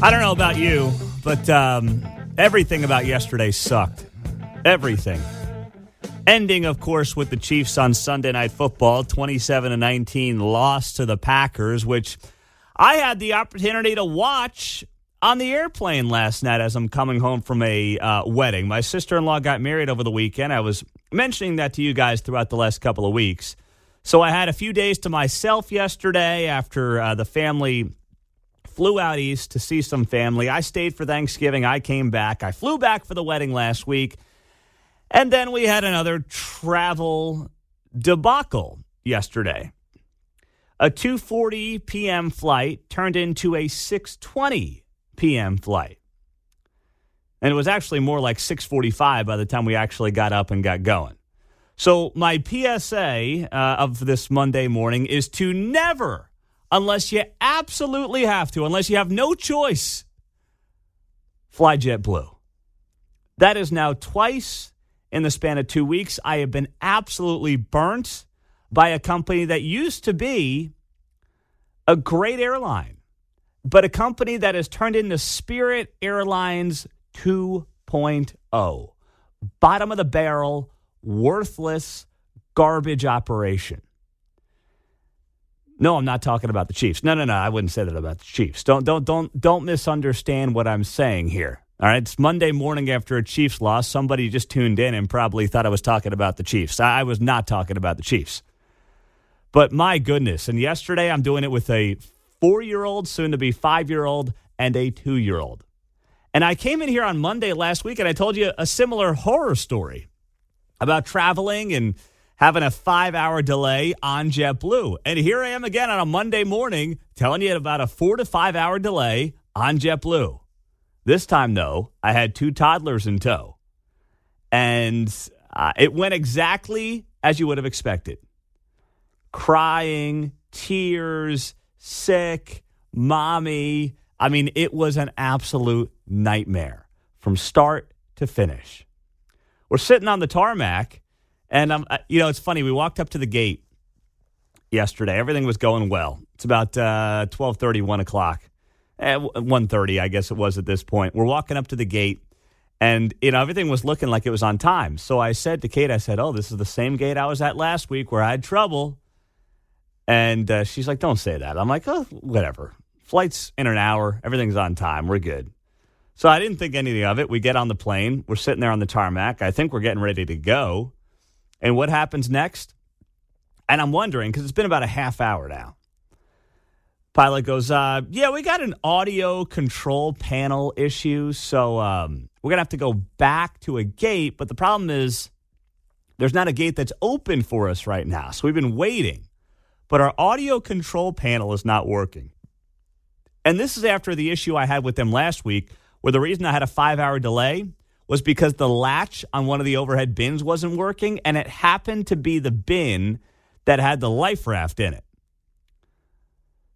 I don't know about you, but everything about yesterday sucked. Everything. Ending, of course, with the Chiefs on Sunday Night Football, 27-19 loss to the Packers, which I had the opportunity to watch on the airplane last night as I'm coming home from a wedding. My sister-in-law got married over the weekend. I was mentioning that to you guys throughout the last couple of weeks. So I had a few days to myself yesterday after the family flew out east to see some family. I stayed for Thanksgiving. I came back. I flew back for the wedding last week. And then we had another travel debacle yesterday. A 2:40 p.m. flight turned into a 6:20 p.m. flight. And it was actually more like 6:45 by the time we actually got up and got going. So my PSA of this Monday morning is to never, unless you absolutely have to, unless you have no choice, fly JetBlue. That is now twice in the span of 2 weeks. I have been absolutely burnt by a company that used to be a great airline, but a company that has turned into Spirit Airlines 2.0. Bottom of the barrel, worthless, garbage operation. No, I'm not talking about the Chiefs. No, I wouldn't say that about the Chiefs. Don't misunderstand what I'm saying here. All right, it's Monday morning after a Chiefs loss. Somebody just tuned in and probably thought I was talking about the Chiefs. I was not talking about the Chiefs. But my goodness, and yesterday I'm doing it with a 4-year-old, soon-to-be 5-year-old, and a 2-year-old. And I came in here on Monday last week and I told you a similar horror story about traveling and having a 5-hour delay on JetBlue. And here I am again on a Monday morning telling you about a 4 to 5 hour delay on JetBlue. This time, though, I had 2 toddlers in tow. And it went exactly as you would have expected. Crying, tears, sick, mommy. I mean, it was an absolute nightmare from start to finish. We're sitting on the tarmac, and it's funny. We walked up to the gate yesterday. Everything was going well. It's about 12:30, 1 o'clock. 1:30, I guess it was at this point. We're walking up to the gate, and everything was looking like it was on time. So I said to Kate, oh, this is the same gate I was at last week where I had trouble. And she's like, don't say that. I'm like, oh, whatever. Flight's in an hour. Everything's on time. We're good. So I didn't think anything of it. We get on the plane. We're sitting there on the tarmac. I think we're getting ready to go. And what happens next? And I'm wondering, because it's been about a half hour now. Pilot goes, we got an audio control panel issue, so we're going to have to go back to a gate. But the problem is there's not a gate that's open for us right now. So we've been waiting. But our audio control panel is not working. And this is after the issue I had with them last week, where the reason I had a 5-hour delay was because the latch on one of the overhead bins wasn't working, and it happened to be the bin that had the life raft in it.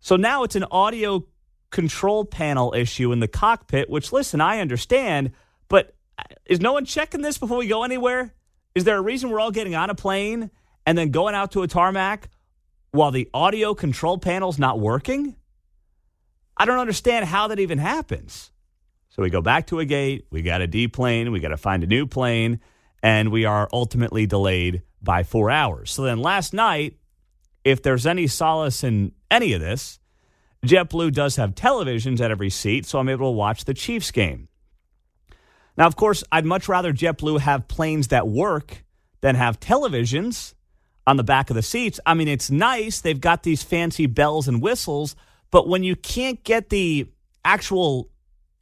So now it's an audio control panel issue in the cockpit, which, listen, I understand, but is no one checking this before we go anywhere? Is there a reason we're all getting on a plane and then going out to a tarmac while the audio control panel's not working? I don't understand how that even happens. So we go back to a gate, we got to deplane, we got to find a new plane, and we are ultimately delayed by 4 hours. So then last night, if there's any solace in any of this, JetBlue does have televisions at every seat, so I'm able to watch the Chiefs game. Now, of course, I'd much rather JetBlue have planes that work than have televisions on the back of the seats. I mean, it's nice. They've got these fancy bells and whistles, but when you can't get the actual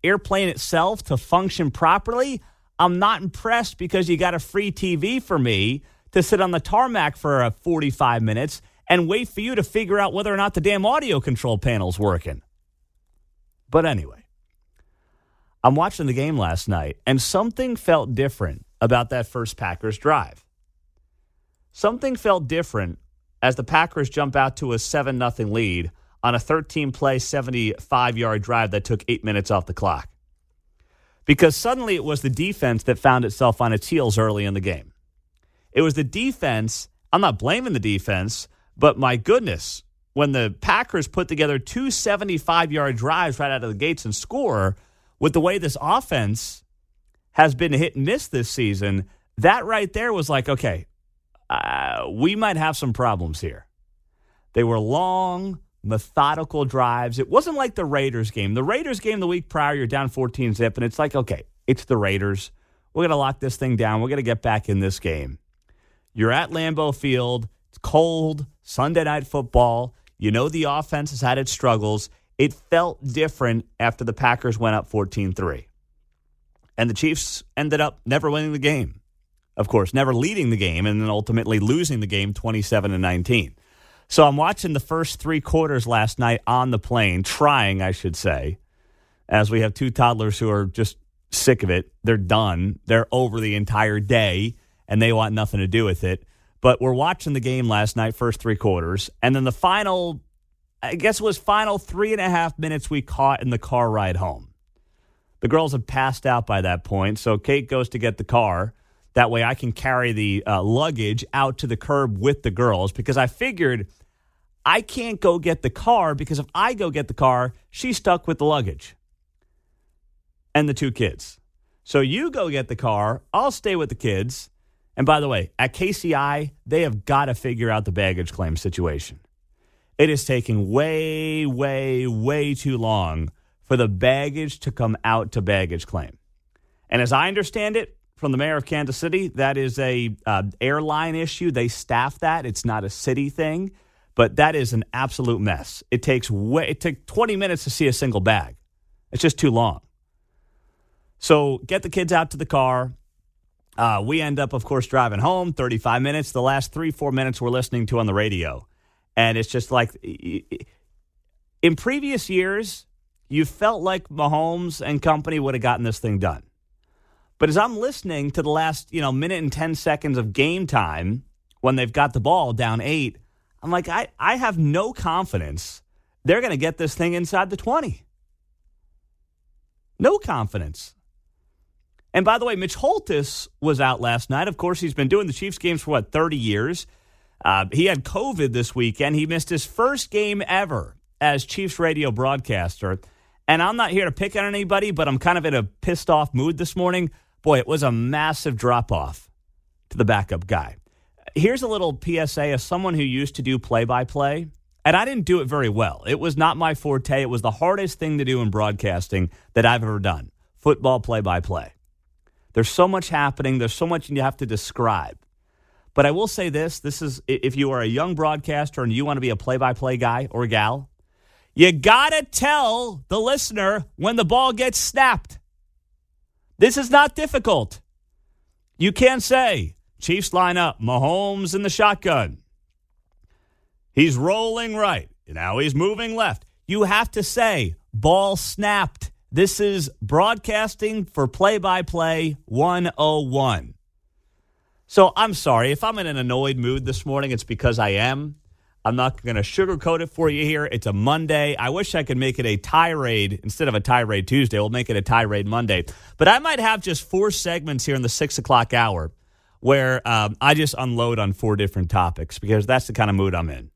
airplane itself to function properly, I'm not impressed because you got a free TV for me to sit on the tarmac for 45 minutes and wait for you to figure out whether or not the damn audio control panel's working. But anyway, I'm watching the game last night, and something felt different about that first Packers drive. Something felt different as the Packers jump out to a 7-0 lead on a 13-play, 75-yard drive that took 8 minutes off the clock. Because suddenly it was the defense that found itself on its heels early in the game. It was the defense. I'm not blaming the defense, but my goodness, when the Packers put together 2 75-yard drives right out of the gates and score, with the way this offense has been hit and miss this season, that right there was like, okay, we might have some problems here. They were long, methodical drives. It wasn't like the Raiders game. The Raiders game the week prior, you're down 14-zip, and it's like, okay, it's the Raiders. We're going to lock this thing down. We're going to get back in this game. You're at Lambeau Field. It's cold, Sunday night football. You know the offense has had its struggles. It felt different after the Packers went up 14-3. And the Chiefs ended up never winning the game. Of course, never leading the game, and then ultimately losing the game 27-19. So I'm watching the first 3 quarters last night on the plane, trying, I should say, as we have 2 toddlers who are just sick of it. They're done. They're over the entire day, and they want nothing to do with it. But we're watching the game last night, first 3 quarters, and then the final, I guess it was final 3.5 minutes we caught in the car ride home. The girls had passed out by that point, so Kate goes to get the car. That way I can carry the luggage out to the curb with the girls, because I figured I can't go get the car, because if I go get the car, she's stuck with the luggage and the 2 kids. So you go get the car, I'll stay with the kids. And by the way, at KCI, they have got to figure out the baggage claim situation. It is taking way, way, way too long for the baggage to come out to baggage claim. And as I understand it, from the mayor of Kansas City, that is a airline issue. They staff that. It's not a city thing, but that is an absolute mess. It took 20 minutes to see a single bag. It's just too long. So get the kids out to the car. We end up, of course, driving home, 35 minutes. The last 3-4 minutes we're listening to on the radio. And it's just like, in previous years, you felt like Mahomes and company would have gotten this thing done. But as I'm listening to the last, minute and 10 seconds of game time, when they've got the ball down 8, I'm like, I have no confidence they're going to get this thing inside the 20. No confidence. And by the way, Mitch Holthus was out last night. Of course, he's been doing the Chiefs games for, 30 years. He had COVID this weekend. He missed his first game ever as Chiefs radio broadcaster. And I'm not here to pick on anybody, but I'm kind of in a pissed off mood this morning. Boy, it was a massive drop-off to the backup guy. Here's a little PSA as someone who used to do play-by-play, and I didn't do it very well. It was not my forte. It was the hardest thing to do in broadcasting that I've ever done, football play-by-play. There's so much happening. There's so much you have to describe. But I will say this is if you are a young broadcaster and you want to be a play-by-play guy or gal, you got to tell the listener when the ball gets snapped. This is not difficult. You can't say, Chiefs line up, Mahomes in the shotgun. He's rolling right. Now he's moving left. You have to say, ball snapped. This is broadcasting for play-by-play 101. So I'm sorry. If I'm in an annoyed mood this morning, it's because I am. I'm not going to sugarcoat it for you here. It's a Monday. I wish I could make it a tirade instead of a tirade Tuesday. We'll make it a tirade Monday. But I might have just 4 segments here in the 6 o'clock hour where I just unload on 4 different topics because that's the kind of mood I'm in.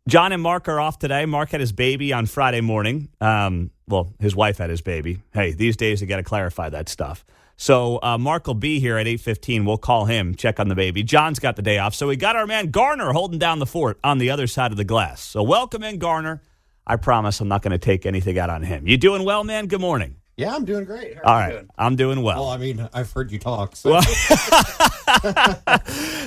John and Mark are off today. Mark had his baby on Friday morning. Well, his wife had his baby. Hey, these days you got to clarify that stuff. So Mark will be here at 8:15. We'll call him, check on the baby. John's got the day off. So we got our man Garner holding down the fort on the other side of the glass. So welcome in, Garner. I promise I'm not going to take anything out on him. You doing well, man? Good morning. Yeah, I'm doing great. All right, doing? I'm doing well. Well, I mean, I've heard you talk. So.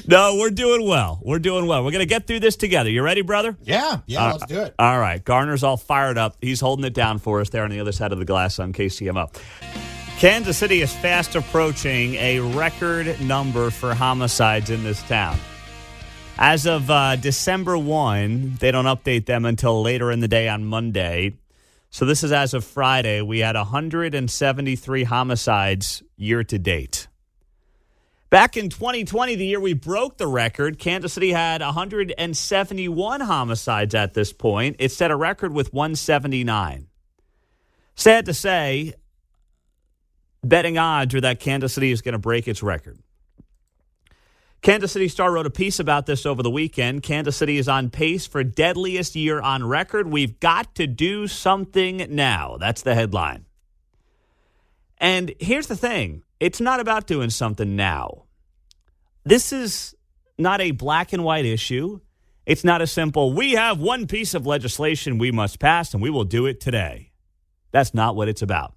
No, we're doing well. We're doing well. We're going to get through this together. You ready, brother? Yeah, let's do it. All right, Garner's all fired up. He's holding it down for us there on the other side of the glass on KCMO. Kansas City is fast approaching a record number for homicides in this town. As of December 1, they don't update them until later in the day on Monday. So this is as of Friday. We had 173 homicides year to date. Back in 2020, the year we broke the record, Kansas City had 171 homicides at this point. It set a record with 179. Sad to say, betting odds are that Kansas City is going to break its record. Kansas City Star wrote a piece about this over the weekend. Kansas City is on pace for deadliest year on record. We've got to do something now. That's the headline. And here's the thing. It's not about doing something now. This is not a black and white issue. It's not a simple, we have one piece of legislation we must pass and we will do it today. That's not what it's about.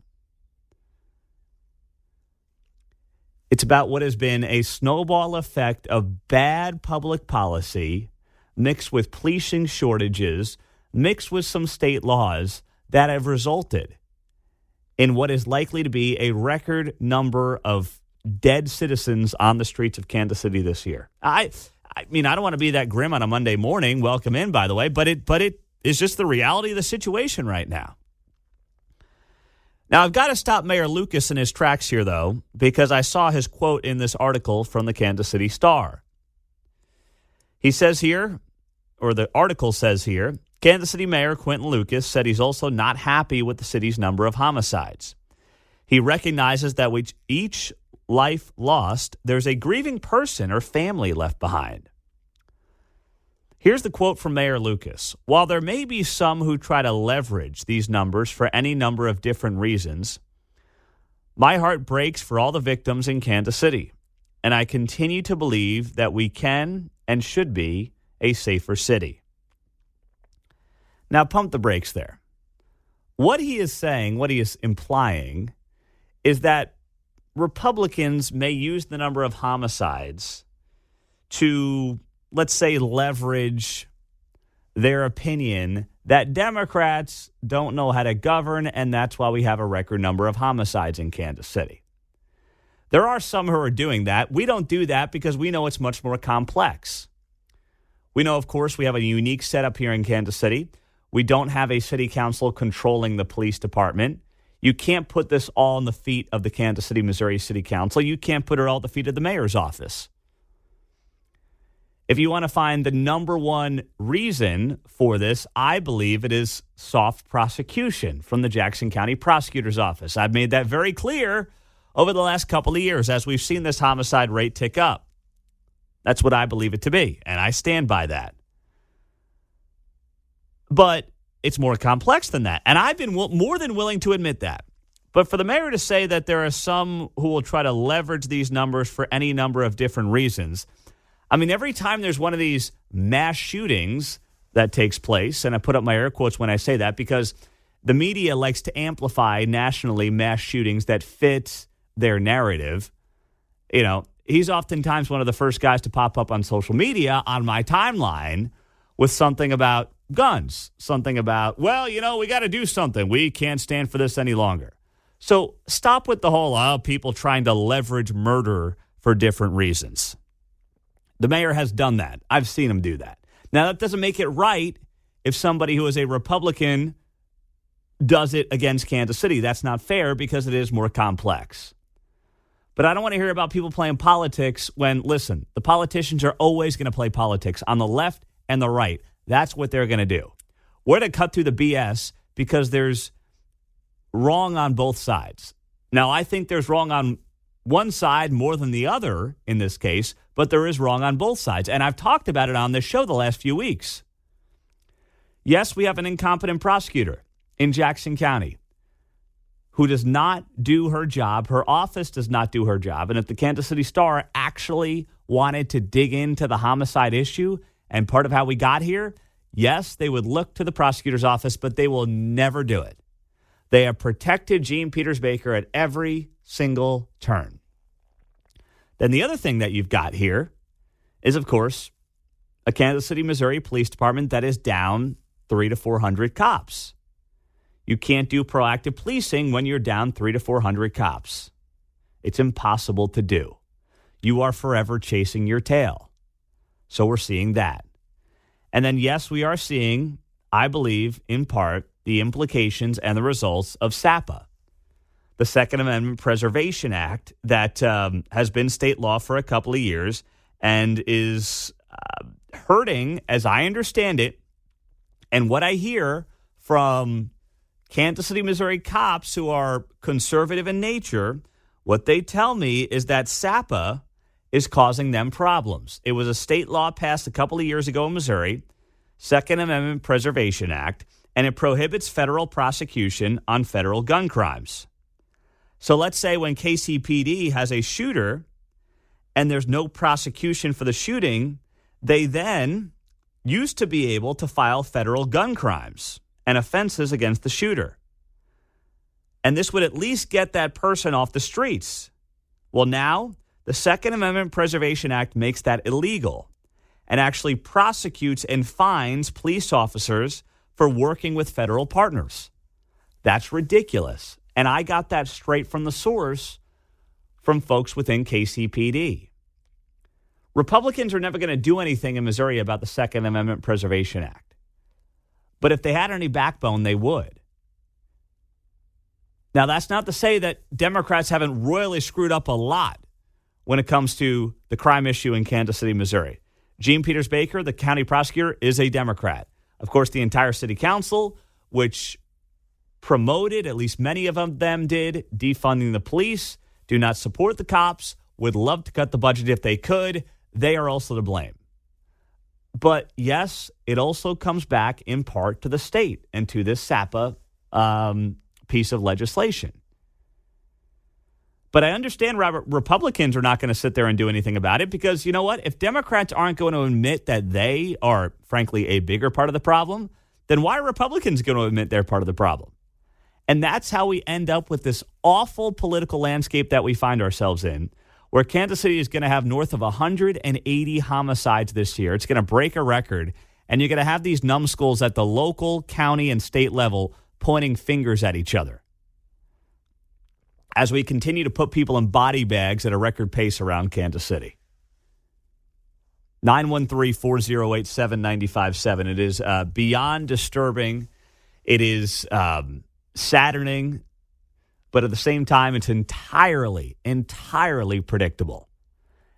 It's about what has been a snowball effect of bad public policy mixed with policing shortages, mixed with some state laws that have resulted in what is likely to be a record number of dead citizens on the streets of Kansas City this year. I mean, I don't want to be that grim on a Monday morning. Welcome in, by the way, but it is just the reality of the situation right now. Now, I've got to stop Mayor Lucas in his tracks here, though, because I saw his quote in this article from the Kansas City Star. He says here, or the article says here, Kansas City Mayor Quinton Lucas said he's also not happy with the city's number of homicides. He recognizes that with each life lost, there's a grieving person or family left behind. Here's the quote from Mayor Lucas. While there may be some who try to leverage these numbers for any number of different reasons, my heart breaks for all the victims in Kansas City, and I continue to believe that we can and should be a safer city. Now, pump the brakes there. What he is saying, what he is implying, is that Republicans may use the number of homicides to, let's say, leverage their opinion that Democrats don't know how to govern, and that's why we have a record number of homicides in Kansas City. There are some who are doing that. We don't do that because we know it's much more complex. We know, of course, we have a unique setup here in Kansas City. We don't have a city council controlling the police department. You can't put this all on the feet of the Kansas City, Missouri City Council. You can't put it all at the feet of the mayor's office. If you want to find the number one reason for this, I believe it is soft prosecution from the Jackson County Prosecutor's Office. I've made that very clear over the last couple of years as we've seen this homicide rate tick up. That's what I believe it to be, and I stand by that. But it's more complex than that, and I've been more than willing to admit that. But for the mayor to say that there are some who will try to leverage these numbers for any number of different reasons, I mean, every time there's one of these mass shootings that takes place, and I put up my air quotes when I say that because the media likes to amplify nationally mass shootings that fit their narrative. You know, he's oftentimes one of the first guys to pop up on social media on my timeline with something about guns, something about, well, you know, we got to do something. We can't stand for this any longer. So stop with the whole, people trying to leverage murder for different reasons. The mayor has done that. I've seen him do that. Now, that doesn't make it right if somebody who is a Republican does it against Kansas City. That's not fair because it is more complex. But I don't want to hear about people playing politics when, listen, the politicians are always going to play politics on the left and the right. That's what they're going to do. We're going to cut through the BS because there's wrong on both sides. Now, I think there's wrong on one side more than the other in this case, but there is wrong on both sides. And I've talked about it on this show the last few weeks. Yes, we have an incompetent prosecutor in Jackson County who does not do her job. Her office does not do her job. And if the Kansas City Star actually wanted to dig into the homicide issue and part of how we got here, yes, they would look to the prosecutor's office, but they will never do it. They have protected Gene Peters Baker at every single turn. Then the other thing that you've got here is, of course, a Kansas City, Missouri Police Department that is down 300 to 400 cops. You can't do proactive policing when you're down 300 to 400 cops. It's impossible to do. You are forever chasing your tail. So we're seeing that. And then, yes, we are seeing, I believe, in part, the implications and the results of SAPA, the Second Amendment Preservation Act that has been state law for a couple of years and is hurting, as I understand it, and what I hear from Kansas City, Missouri cops who are conservative in nature, what they tell me is that SAPA is causing them problems. It was a state law passed a couple of years ago in Missouri, Second Amendment Preservation Act, and it prohibits federal prosecution on federal gun crimes. So let's say when KCPD has a shooter and there's no prosecution for the shooting, they then used to be able to file federal gun crimes and offenses against the shooter. And this would at least get that person off the streets. Well, now the Second Amendment Preservation Act makes that illegal and actually prosecutes and fines police officers for working with federal partners. That's ridiculous. And I got that straight from the source from folks within KCPD. Republicans are never going to do anything in Missouri about the Second Amendment Preservation Act. But if they had any backbone, they would. Now, that's not to say that Democrats haven't royally screwed up a lot when it comes to the crime issue in Kansas City, Missouri. Gene Peters Baker, the county prosecutor, is a Democrat. Of course, the entire city council, which promoted, at least many of them did, defunding the police, do not support the cops, would love to cut the budget if they could. They are also to blame. But yes, it also comes back in part to the state and to this SAPA piece of legislation. But I understand, Robert, Republicans are not going to sit there and do anything about it because, you know what? If Democrats aren't going to admit that they are, frankly, a bigger part of the problem, then why are Republicans going to admit they're part of the problem? And that's how we end up with this awful political landscape that we find ourselves in, where Kansas City is going to have north of 180 homicides this year. It's going to break a record, and you're going to have these numbskulls at the local, county, and state level pointing fingers at each other as we continue to put people in body bags at a record pace around Kansas City. 913-408-7957. It is beyond disturbing. It is saddening. But at the same time, it's entirely predictable.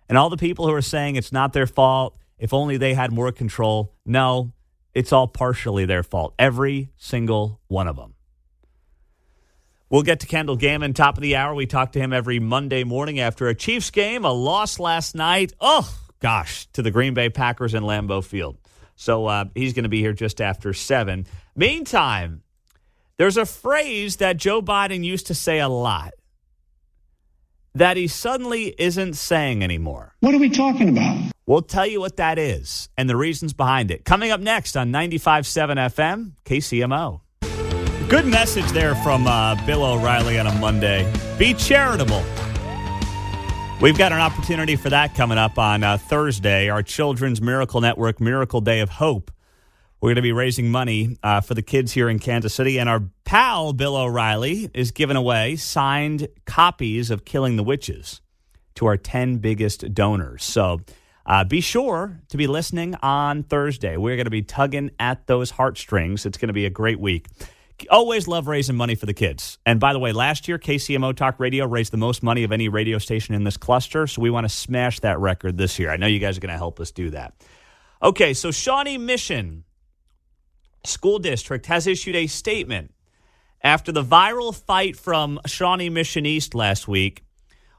And all the people who are saying it's not their fault, if only they had more control, no, it's all partially their fault. Every single one of them. We'll get to Kendall Gammon, top of the hour. We talk to him every Monday morning after a Chiefs game, a loss last night. Oh, gosh, to the Green Bay Packers in Lambeau Field. So he's going to be here just after 7. Meantime, there's a phrase that Joe Biden used to say a lot that he suddenly isn't saying anymore. What are we talking about? We'll tell you what that is and the reasons behind it. Coming up next on 95.7 FM, KCMO. Good message there from Bill O'Reilly on a Monday. Be charitable. We've got an opportunity for that coming up on Thursday. Our Children's Miracle Network, Miracle Day of Hope. We're going to be raising money for the kids here in Kansas City. And our pal, Bill O'Reilly, is giving away signed copies of Killing the Witches to our 10 biggest donors. So be sure to be listening on Thursday. We're going to be tugging at those heartstrings. It's going to be a great week. Always love raising money for the kids. And by the way, last year, KCMO Talk Radio raised the most money of any radio station in this cluster. So we want to smash that record this year. I know you guys are going to help us do that. Okay, so Shawnee Mission School District has issued a statement after the viral fight from Shawnee Mission East last week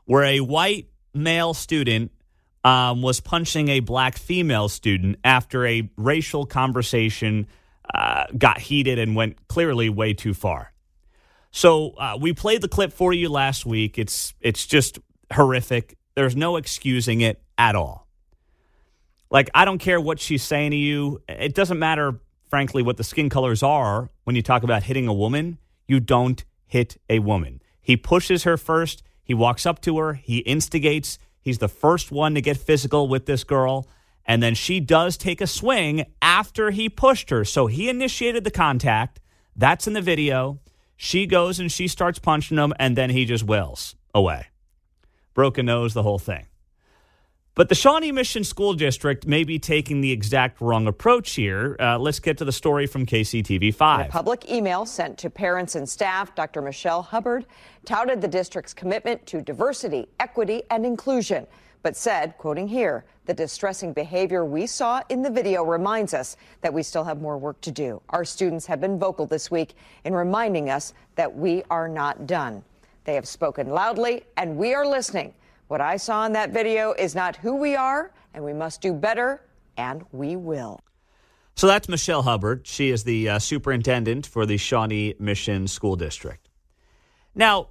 where a white male student was punching a black female student after a racial conversation got heated and went clearly way too far. So we played the clip for you last week. It's just horrific. There's no excusing it at all. Like, I don't care what she's saying to you. It doesn't matter, frankly, what the skin colors are when you talk about hitting a woman. You don't hit a woman. He pushes her first. He walks up to her. He instigates. He's the first one to get physical with this girl. And then she does take a swing after he pushed her. So he initiated the contact. That's in the video. She goes and she starts punching him, and then he just wails away. Broken nose, the whole thing. But the Shawnee Mission School District may be taking the exact wrong approach here. Let's get to the story from KCTV5. In a public email sent to parents and staff, Dr. Michelle Hubbard touted the district's commitment to diversity, equity, and inclusion, but said, quoting here, "The distressing behavior we saw in the video reminds us that we still have more work to do. Our students have been vocal this week in reminding us that we are not done. They have spoken loudly, and we are listening. What I saw in that video is not who we are, and we must do better, and we will. So that's Michelle Hubbard. She is the superintendent for the Shawnee Mission School District. Now,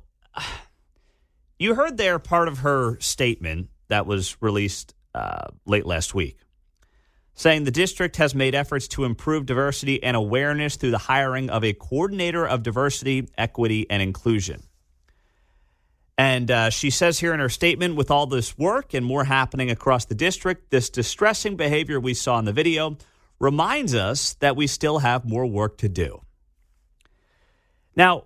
you heard there part of her statement that was released late last week, saying the district has made efforts to improve diversity and awareness through the hiring of a coordinator of diversity, equity, and inclusion. And she says here in her statement, with all this work and more happening across the district, this distressing behavior we saw in the video reminds us that we still have more work to do. Now,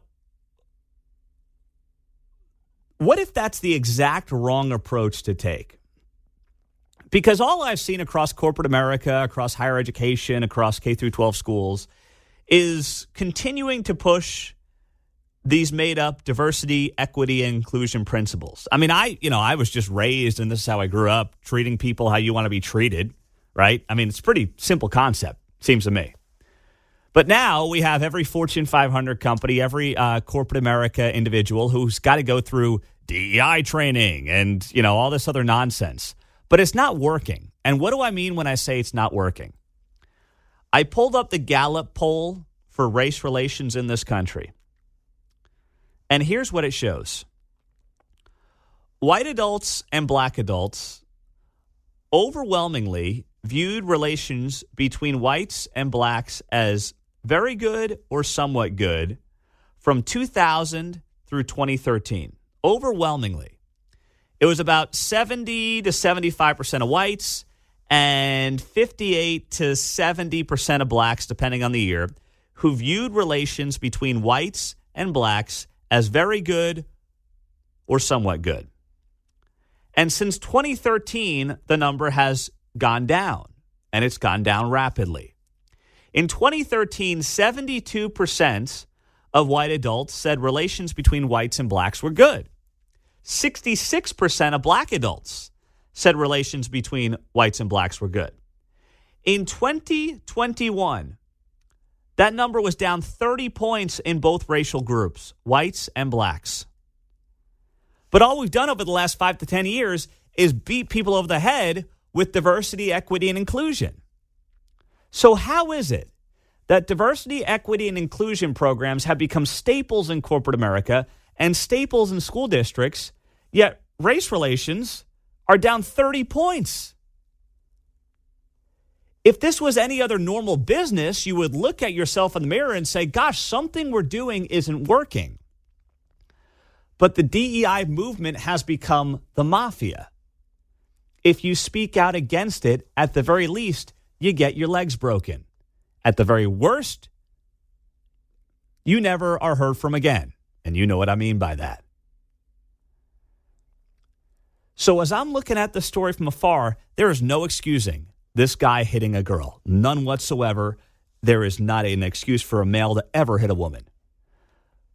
what if that's the exact wrong approach to take? Because all I've seen across corporate America, across higher education, across K through 12 schools, is continuing to push these made-up diversity, equity, and inclusion principles. I mean, I was just raised, and this is how I grew up, treating people how you want to be treated, right? I mean, it's a pretty simple concept, seems to me. But now we have every Fortune 500 company, every corporate America individual who's got to go through DEI training and, all this other nonsense. But it's not working. And what do I mean when I say it's not working? I pulled up the Gallup poll for race relations in this country. And here's what it shows. White adults and black adults overwhelmingly viewed relations between whites and blacks as very good or somewhat good from 2000 through 2013. Overwhelmingly. It was about 70 to 75% of whites and 58 to 70% of blacks, depending on the year, who viewed relations between whites and blacks as very good or somewhat good. And since 2013, the number has gone down, and it's gone down rapidly. In 2013, 72% of white adults said relations between whites and blacks were good. 66% of black adults said relations between whites and blacks were good. In 2021, that number was down 30 points in both racial groups, whites and blacks. But all we've done over the last 5 to 10 years is beat people over the head with diversity, equity, and inclusion. So how is it that diversity, equity, and inclusion programs have become staples in corporate America and staples in school districts, yet race relations are down 30 points? If this was any other normal business, you would look at yourself in the mirror and say, gosh, something we're doing isn't working. But the DEI movement has become the mafia. If you speak out against it, at the very least, you get your legs broken. At the very worst, you never are heard from again. And you know what I mean by that. So as I'm looking at the story from afar, there is no excusing this guy hitting a girl. None whatsoever. There is not an excuse for a male to ever hit a woman.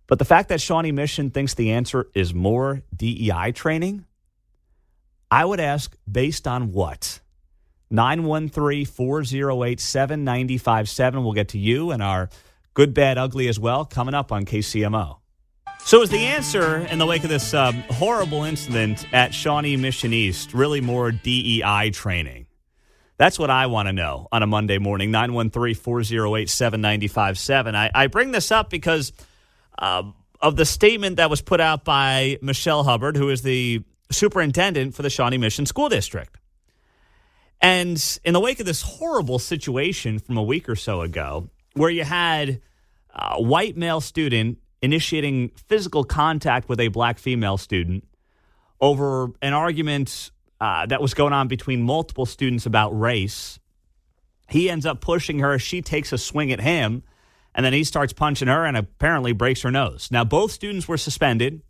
But the fact that Shawnee Mission thinks the answer is more DEI training, I would ask, based on what? 913-408-7957. We'll get to you and our good, bad, ugly as well coming up on KCMO. So is the answer in the wake of this horrible incident at Shawnee Mission East really more DEI training? That's what I want to know on a Monday morning, 913-408-7957. I bring this up because of the statement that was put out by Michelle Hubbard, who is the superintendent for the Shawnee Mission School District. And in the wake of this horrible situation from a week or so ago, where you had a white male student initiating physical contact with a black female student over an argument that was going on between multiple students about race. He ends up pushing her. She takes a swing at him, and then he starts punching her and apparently breaks her nose. Now, both students were suspended.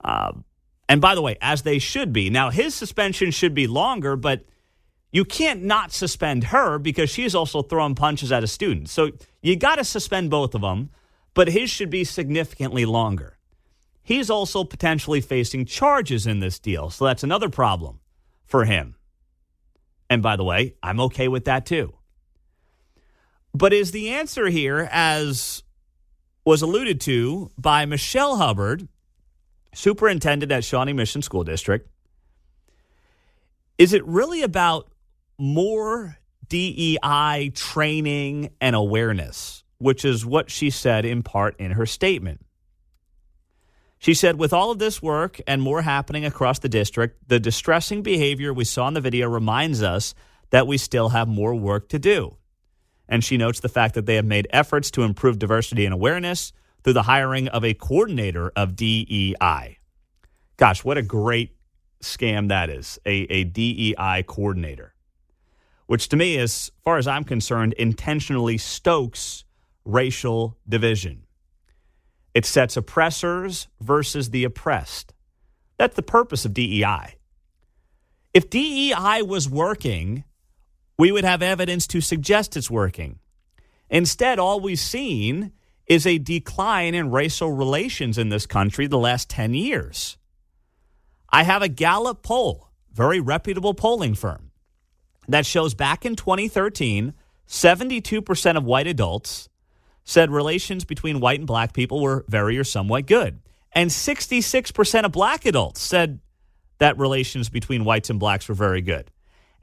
And by the way, as they should be. Now, his suspension should be longer, but you can't not suspend her because she's also throwing punches at a student. So you got to suspend both of them, but his should be significantly longer. He's also potentially facing charges in this deal, so that's another problem for him. And by the way, I'm okay with that too. But is the answer here, as was alluded to by Michelle Hubbard, superintendent at Shawnee Mission School District, Is it really about more DEI training and awareness, which is what she said in part in her statement? She said, with all of this work and more happening across the district, the distressing behavior we saw in the video reminds us that we still have more work to do. And she notes the fact that they have made efforts to improve diversity and awareness through the hiring of a coordinator of DEI. Gosh, what a great scam that is, a DEI coordinator, which to me, as far as I'm concerned, intentionally stokes racial division. It sets oppressors versus the oppressed. That's the purpose of DEI. If DEI was working, we would have evidence to suggest it's working. Instead, all we've seen is a decline in racial relations in this country the last 10 years. I have a Gallup poll, very reputable polling firm, that shows back in 2013, 72% of white adults said relations between white and black people were very or somewhat good. And 66% of black adults said that relations between whites and blacks were very good.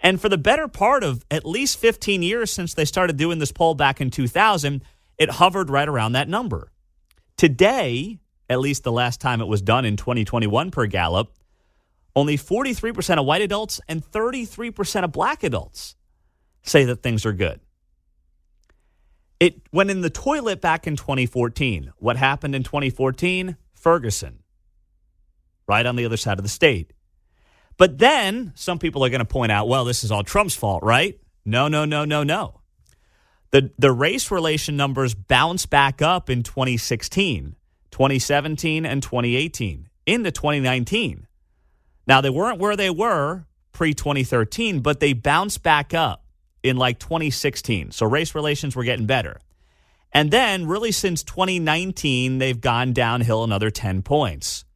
And for the better part of at least 15 years since they started doing this poll back in 2000, it hovered right around that number. Today, at least the last time it was done in 2021 per Gallup, only 43% of white adults and 33% of black adults say that things are good. It went in the toilet back in 2014. What happened in 2014? Ferguson, right on the other side of the state. But then some people are going to point out, well, this is all Trump's fault, right? No. The race relation numbers bounced back up in 2016, 2017, and 2018 into 2019. Now, they weren't where they were pre-2013, but they bounced back up in like 2016. So race relations were getting better. And then really since 2019, they've gone downhill another 10 points,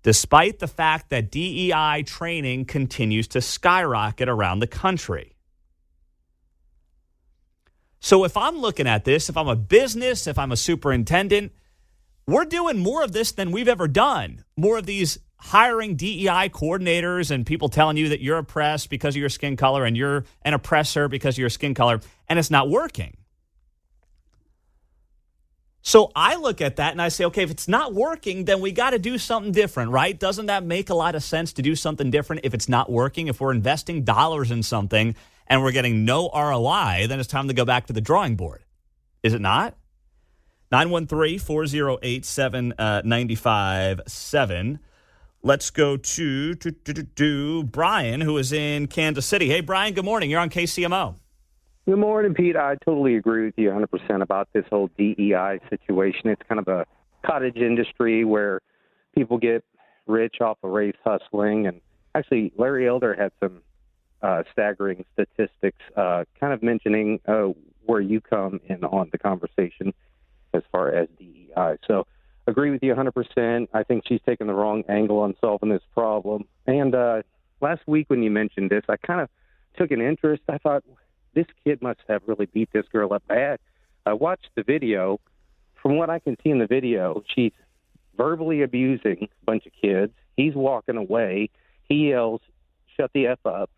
despite the fact that DEI training continues to skyrocket around the country. So if I'm looking at this, if I'm a business, if I'm a superintendent, we're doing more of this than we've ever done. More of these hiring DEI coordinators and people telling you that you're oppressed because of your skin color and you're an oppressor because of your skin color, and it's not working. So I look at that and I say, okay, if it's not working, then we got to do something different, right? Doesn't that make a lot of sense to do something different if it's not working? If we're investing dollars in something and we're getting no ROI, then it's time to go back to the drawing board. Is it not? 913-408-7957. Let's go to Brian, who is in Kansas City. Hey, Brian, good morning. You're on KCMO. Good morning, Pete. I totally agree with you 100% about this whole DEI situation. It's kind of a cottage industry where people get rich off of race hustling. And actually, Larry Elder had some staggering statistics kind of mentioning where you come in on the conversation as far as DEI. So agree with you 100%. I think she's taking the wrong angle on solving this problem. And last week when you mentioned this, I kind of took an interest. I thought, this kid must have really beat this girl up bad. I watched the video. From what I can see in the video, she's verbally abusing a bunch of kids. He's walking away. He yells, shut the F up.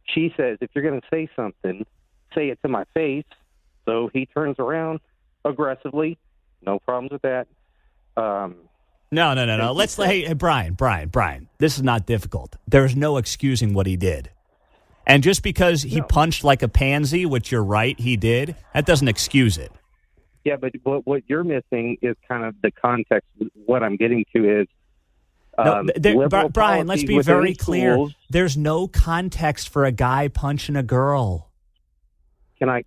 She says, if you're going to say something, say it to my face. So he turns around aggressively. No problems with that. No. Hey, Brian. This is not difficult. There's no excusing what he did. And just because he punched like a pansy, which you're right, he did, that doesn't excuse it. Yeah, but what you're missing is kind of the context. What I'm getting to is Brian, let's be very clear. There's no context for a guy punching a girl. Can I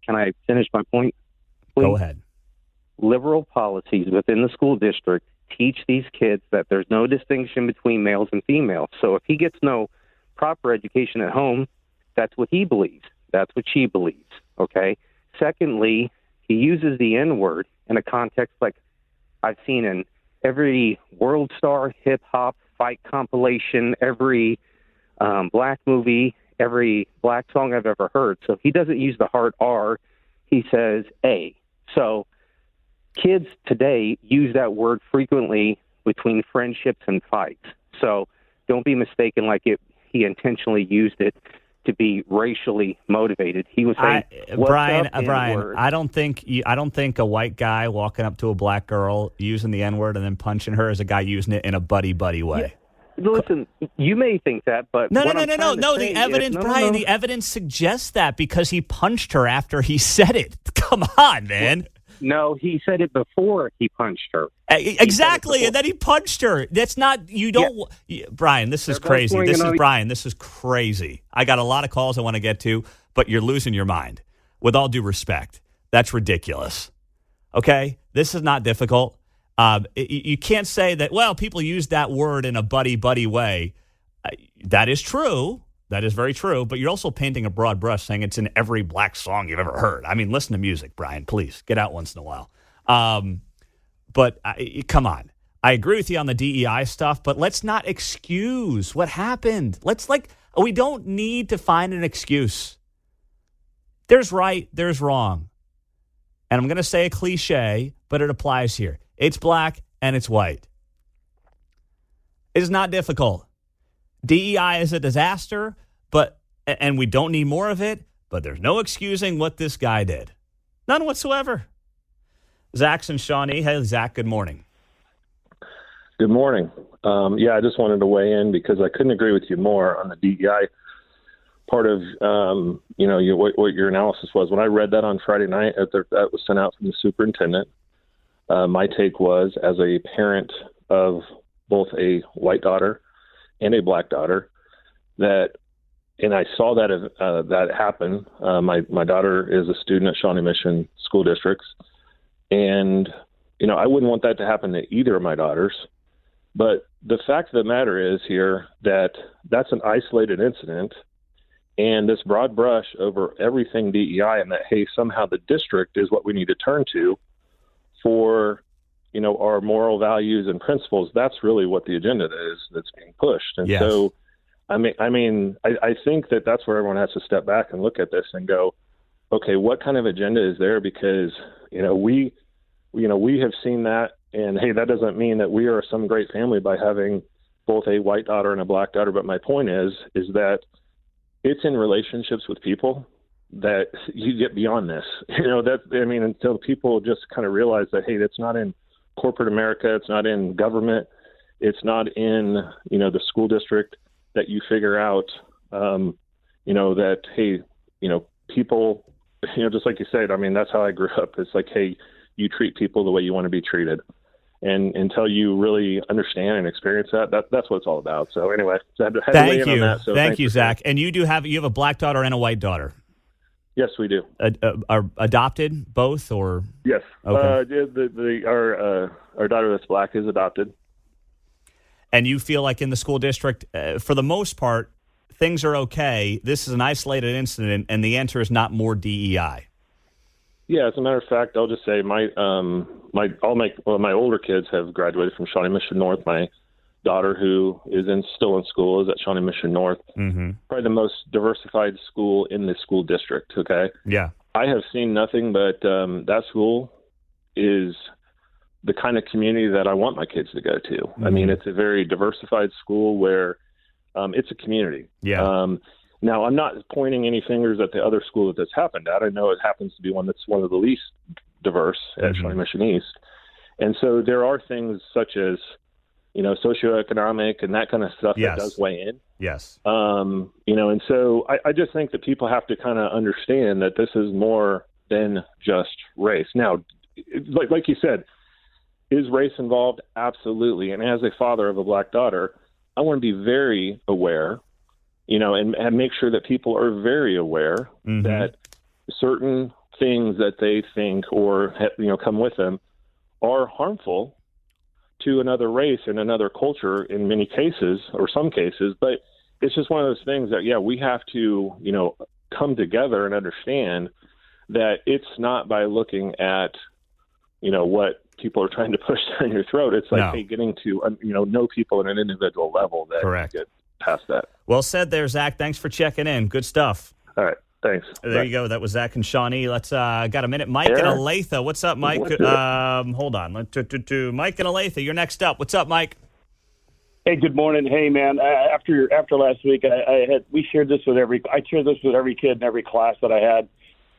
finish my point, please? Go ahead. Liberal policies within the school district teach these kids that there's no distinction between males and females. So if he gets no proper education at home, that's what he believes. That's what she believes, okay? Secondly, he uses the N-word in a context like I've seen in every world star hip-hop fight compilation, every black movie, every black song I've ever heard. So he doesn't use the hard R. He says A. So kids today use that word frequently between friendships and fights. So don't be mistaken like he intentionally used it to be racially motivated. He was saying, Brian, I don't think a white guy walking up to a black girl using the N-word and then punching her is a guy using it in a buddy way. Yeah. Listen, you may think that, but no. The evidence, Brian, the evidence suggests that because he punched her after he said it. Come on, man. No, he said it before he punched her. Exactly, and then he punched her. That's not, you don't, Brian, this is crazy. This is crazy. I got a lot of calls I want to get to, but you're losing your mind. With all due respect, that's ridiculous. Okay? This is not difficult. You can't say that, well, people use that word in a buddy way. That is true. That is very true, but you're also painting a broad brush saying it's in every black song you've ever heard. I mean, listen to music, Brian, please. Get out once in a while. But come on. I agree with you on the DEI stuff, but let's not excuse what happened. We don't need to find an excuse. There's right, there's wrong. And I'm going to say a cliche, but it applies here. It's black and it's white. It is not difficult. DEI is a disaster, and we don't need more of it, but there's no excusing what this guy did. None whatsoever. Zach's in Shawnee. Hey, Zach, good morning. Good morning. I just wanted to weigh in because I couldn't agree with you more on the DEI part of, what your analysis was. When I read that on Friday night, that was sent out from the superintendent, my take was, as a parent of both a white daughter and a black daughter, and I saw that happen. My daughter is a student at Shawnee Mission School Districts, and I wouldn't want that to happen to either of my daughters. But the fact of the matter is here that that's an isolated incident, and this broad brush over everything DEI, and that hey, somehow the district is what we need to turn to for our moral values and principles. That's really what the agenda is that's being pushed. And yes. So, I think that that's where everyone has to step back and look at this and go, okay, what kind of agenda is there? Because, we have seen that, and hey, that doesn't mean that we are some great family by having both a white daughter and a black daughter. But my point is that it's in relationships with people that you get beyond this, until people just kind of realize that, hey, that's not in corporate America. It's not in government. It's not in, the school district that you figure out, that, hey, people, just like you said, that's how I grew up. It's like, hey, you treat people the way you want to be treated. And until you really understand and experience that's what it's all about. So anyway, I had to weigh in on that. So thank you, Zach. And you have a black daughter and a white daughter. Yes, we do. Are adopted both, or? Yes. Okay. Our daughter that's black is adopted. And you feel like in the school district, for the most part, things are okay. This is an isolated incident, and the answer is not more DEI. Yeah, as a matter of fact, I'll just say my older kids have graduated from Shawnee Mission North. My daughter, who is still in school, is at Shawnee Mission North. Mm-hmm. Probably the most diversified school in the school district. Okay. Yeah. I have seen nothing but that school is the kind of community that I want my kids to go to. Mm-hmm. It's a very diversified school where it's a community. Yeah. Now, I'm not pointing any fingers at the other school that this happened at. I know it happens to be one that's one of the least diverse at Shawnee Mission East. And so there are things such as, socioeconomic and that kind of stuff that does weigh in. Yes. And so I just think that people have to kind of understand that this is more than just race. Now, like you said, is race involved? Absolutely. And as a father of a black daughter, I want to be very aware, and make sure that people are very aware that certain things that they think or, come with them are harmful to another race and another culture in many cases, or some cases. But it's just one of those things that, we have to, come together and understand that it's not by looking at, what people are trying to push down your throat. It's like, hey, getting to, know people at an individual level that Correct. Get past that. Well said there, Zach. Thanks for checking in. Good stuff. All right. Thanks. There you go. That was Zach and Shawnee. Let's got a minute. Mike and Olathe. What's up, Mike? Hold on. Mike and Olathe, you're next up. What's up, Mike? Hey, good morning. Hey, man. After last week, we shared this with I shared this with every kid in every class that I had,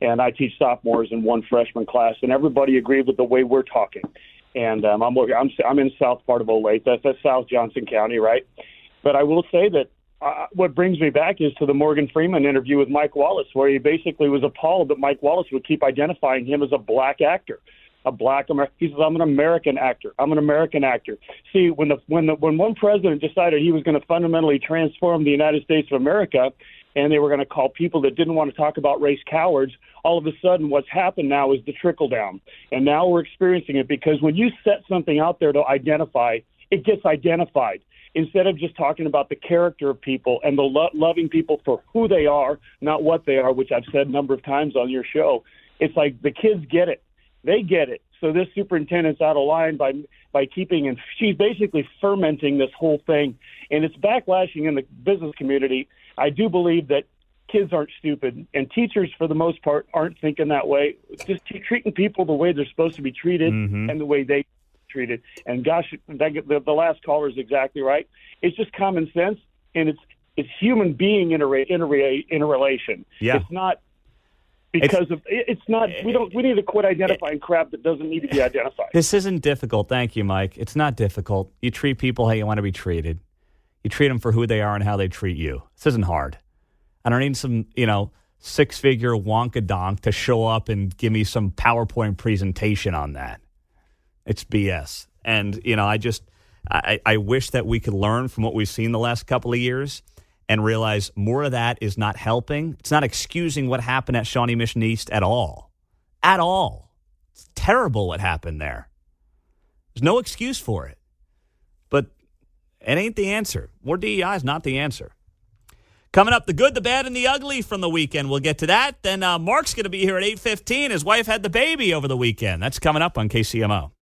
and I teach sophomores in one freshman class, and everybody agreed with the way we're talking. And I'm in south part of Olathe. That's South Johnson County, right? But I will say that what brings me back is to the Morgan Freeman interview with Mike Wallace, where he basically was appalled that Mike Wallace would keep identifying him as a black actor. He says, I'm an American actor. I'm an American actor. See, when one president decided he was going to fundamentally transform the United States of America, and they were going to call people that didn't want to talk about race cowards, all of a sudden what's happened now is the trickle down. And now we're experiencing it because when you set something out there to identify, it gets identified. Instead of just talking about the character of people and the loving people for who they are, not what they are, which I've said a number of times on your show, it's like the kids get it. They get it. So this superintendent's out of line by keeping, and she's basically fermenting this whole thing, and it's backlashing in the business community. I do believe that kids aren't stupid, and teachers, for the most part, aren't thinking that way. Just treating people the way they're supposed to be treated and the way they treated. And gosh, the last caller is exactly right. It's just common sense, and it's human being in a relation. Yeah. It's not. We need to quit identifying crap that doesn't need to be identified. This isn't difficult. Thank you, Mike. It's not difficult. You treat people how you want to be treated. You treat them for who they are and how they treat you. This isn't hard. I don't need some, six-figure wonkadonk to show up and give me some PowerPoint presentation on that. It's BS. And, I wish that we could learn from what we've seen the last couple of years and realize more of that is not helping. It's not excusing what happened at Shawnee Mission East at all. At all. It's terrible what happened there. There's no excuse for it. But it ain't the answer. More DEI is not the answer. Coming up, the good, the bad, and the ugly from the weekend. We'll get to that. Then Mark's going to be here at 8:15. His wife had the baby over the weekend. That's coming up on KCMO.